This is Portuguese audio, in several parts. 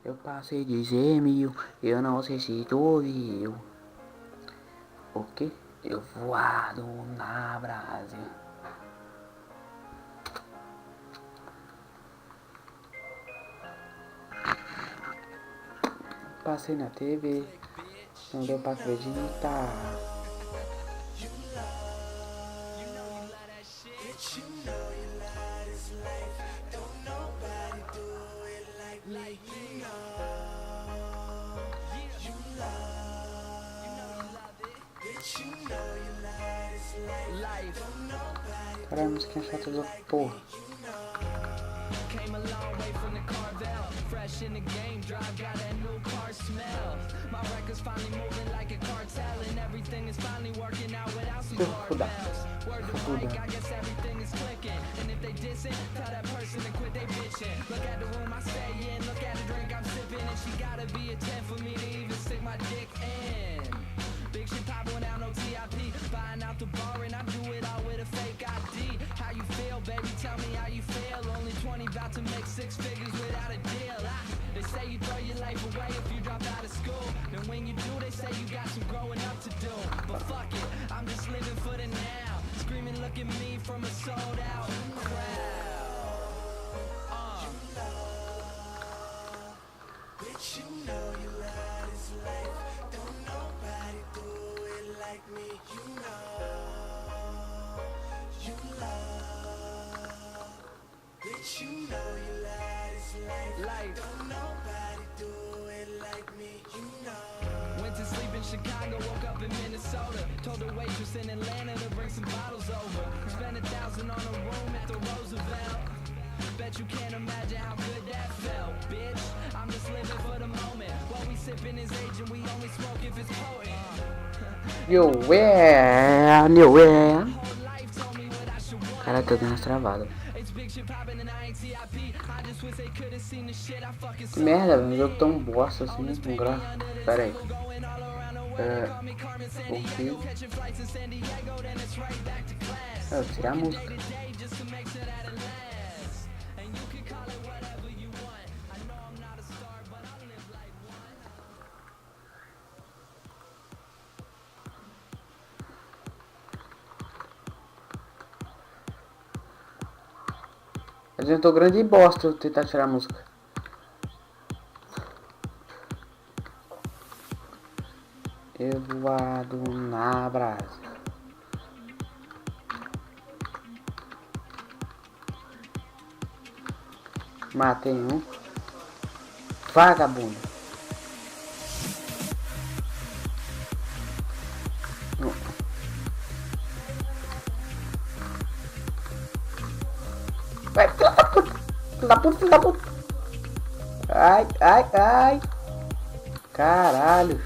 Eu passei de 100 mil, eu não sei se tu viu. O que? Eu voado na Brasil. Passei na TV, não deu pra acreditar. Caralho, música chata da porra. Came a long way from the Carvel. Fresh in the game, drive got that new car smell. My record's finally moving like a cartel, and everything is finally working out without some barbells. Word to Mike, I guess everything is clicking. And if they dissing, tell that person to quit they bitching. Look at the room I stay in, look at the drink I'm sipping, and she gotta be a 10 for me to even stick my dick in. Big shit poppin' without no TIP. Buying out the bar and I do it all with a fake ID. How you feel, baby? Tell me how you feel. Only 20, about to make 6 figures without a deal. They say you throw your life away if you drop out of school. And when you do, they say you got some growing up to do. But fuck it, I'm just living for the now. Screaming, look at me from a sold out crowd. Bitch, you know you love this life. Don't nobody do it like me. You love. Bitch, you know you love this life. Don't nobody do it like me. You know. Went to sleep in Chicago, woke up in Minnesota. Told the waitress in Atlanta to bring some bottles over. Spent $1,000 on a room at the Roosevelt. Bet you can't imagine how good that felt, bitch. I'm just living for the moment. While we sipping is aging, we only smoke if it's potent. Cara, tô dando umas travadas. Que merda, velho. Um jogo tão bosta assim, com gráfico. Pera aí. Eu vou tirar a música. Adiantou grande bosta eu tentar tirar a música. Eu voado na brasa. Matei um. Vagabundo. Vai, filho da puta. Filho da puta, filho da puta. Ai, ai, ai. Caralho.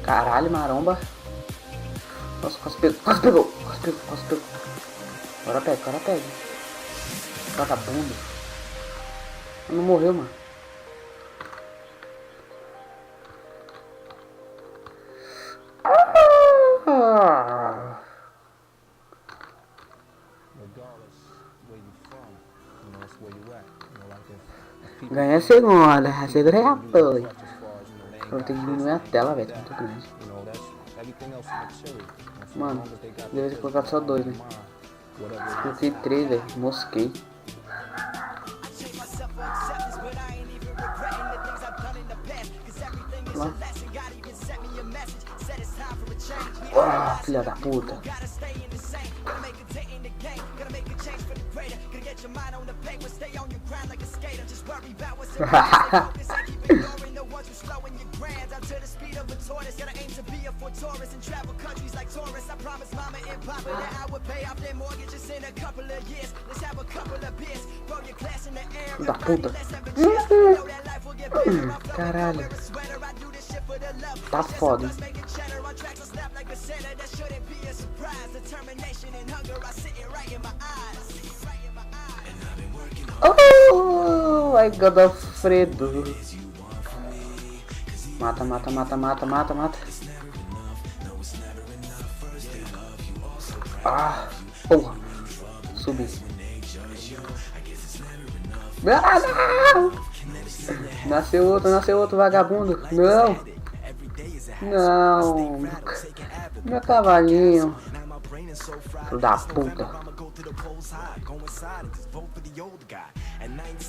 Caralho, maromba. Nossa, quase pegou, quase pegou, quase pegou, quase pegou. Agora pega, agora pega. Vagabundo. Não morreu, mano. Ganhei a segunda é a dois. Eu vou ter que diminuir a tela, velho, tá muito grande. Mano, deve ter colocado só 2, né? Coloquei 3, velho, mosquei. Lá. Oh, filha da puta. Da puta. Caralho. Tá foda. Oh, ai, Godofredo. Mata, mata, mata, mata, mata, mata. Ah, porra. subir. Ah, não! Nasceu outro vagabundo. Não! Não! Meu cavalinho. Filho da puta.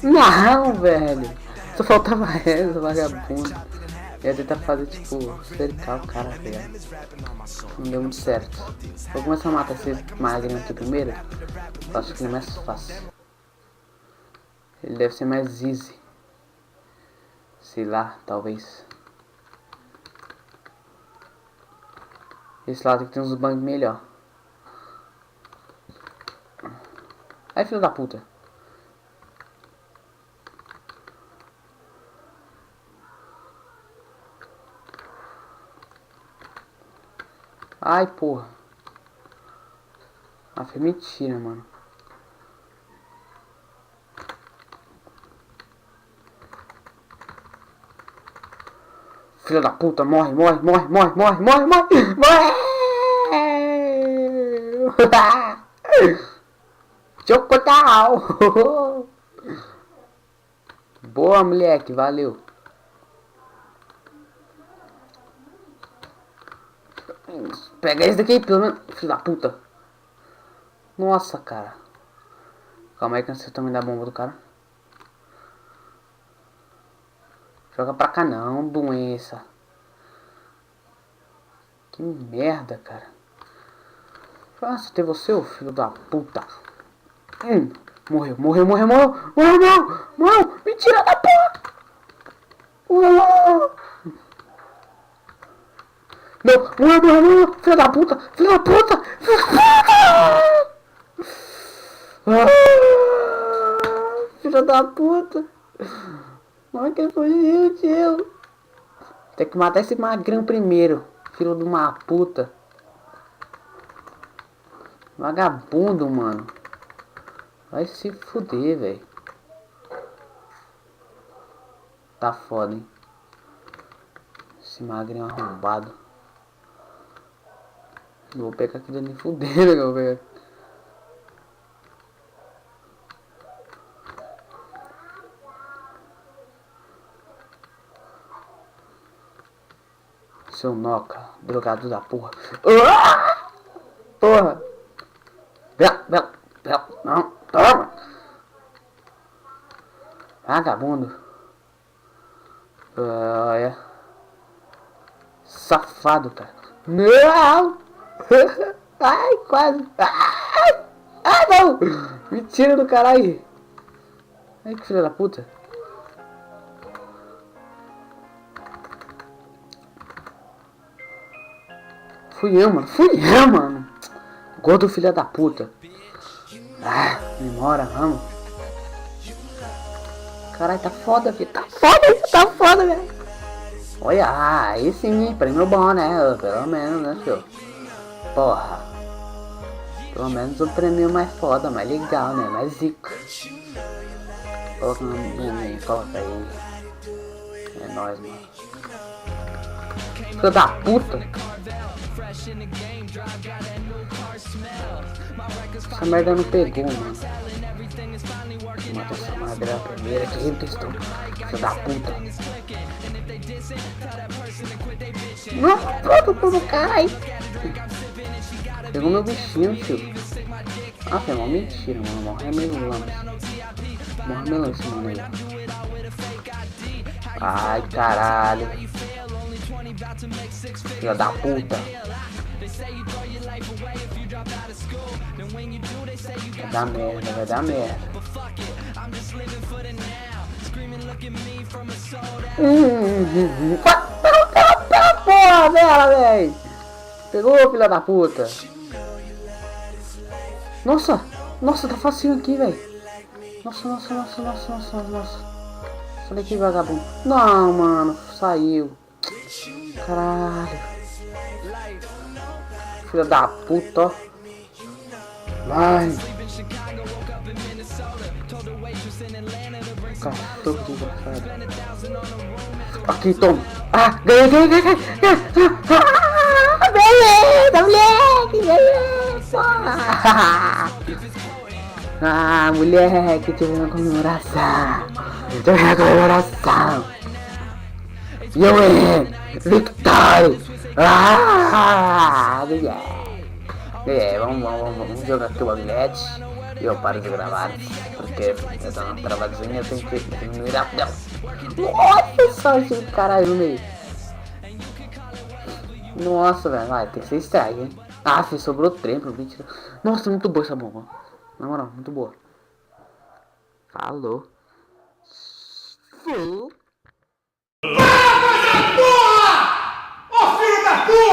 Não, velho. Só faltava essa, vagabundo. Ia tentar fazer tipo, cercar o cara, velho. Não deu muito certo. Vou começar a matar esse magrinho aqui primeiro. Eu acho que ele é mais fácil. Ele deve ser mais easy. Sei lá, talvez. Esse lado aqui tem uns bugs melhor. Ai, filho da puta. Ai, porra. Ah, foi mentira, mano. Filho da puta, morre. Chocotal. Boa, moleque, valeu. Pega esse daqui, pelo menos. Filho da puta. Nossa, cara. Calma aí que você também dá bomba do cara. Joga pra cá não, doença. Que merda, cara. Nossa, tem você, ô filho da puta. Morreu. Mentira da porra. Não, morreu. Filho da puta. Filho da puta. Olha que fugiu, tio. Tem que matar esse magrão primeiro. Filho de uma puta. Vagabundo, mano. Vai se fuder, velho. Tá foda, hein. Esse magrinho arrombado. Vou pegar aqui dentro e fuder, né, eu vou pegar. Seu Noca, drogado da porra. Porra. Não, toma. Vagabundo. Olha. Safado, cara. Não. Ai, quase. Ai, não. Mentira do caralho. Ai, que filha da puta. Fui eu, mano. Gordo filha da puta. Ah, demora, vamos. Caralho, tá foda, filho. Tá foda, velho. Olha, esse sim, prêmio bom, né? Pelo menos, né, filho? Porra. Pelo menos o prêmio mais foda, mais legal, né? Mais zica. Coloca aí, coloca aí. É nóis, mano. Filho da puta. Essa merda não pegou, mano. Mata essa madeira primeira que ele testou. Filho da puta. Nossa, puta do caralho. Pegou meu bichinho, tio. Ah, foi uma mentira, mano. Morre meio lance. Morre meio lance, mano. Aí. Ai, caralho. Filha da puta. Vai dar merda. Porra dela, véi. Pegou, filha da puta. Nossa, tá facinho aqui, velho. Nossa. Falei que vagabundo. Não, mano, saiu. Caralho. Filha da puta, ó. Vai. Cachorro desgraçado. Aqui, toma. Ah, ganhei. Beleza, moleque. Beleza. Ah, moleque, tive uma comemoração. Tive uma comemoração. E eu errei. Victory. Ah, vamos jogar aqui o Babilete. E eu paro de gravar. Porque eu tô uma travadinha, eu tenho que diminuir rapidão. Nossa, só esse caralho no meio. Nossa, velho, vai, tem que ser strike, hein? Ah, sobrou trem pro vídeo. Nossa, muito boa essa bomba. Na moral, muito boa. Falou. Ô filho da puta!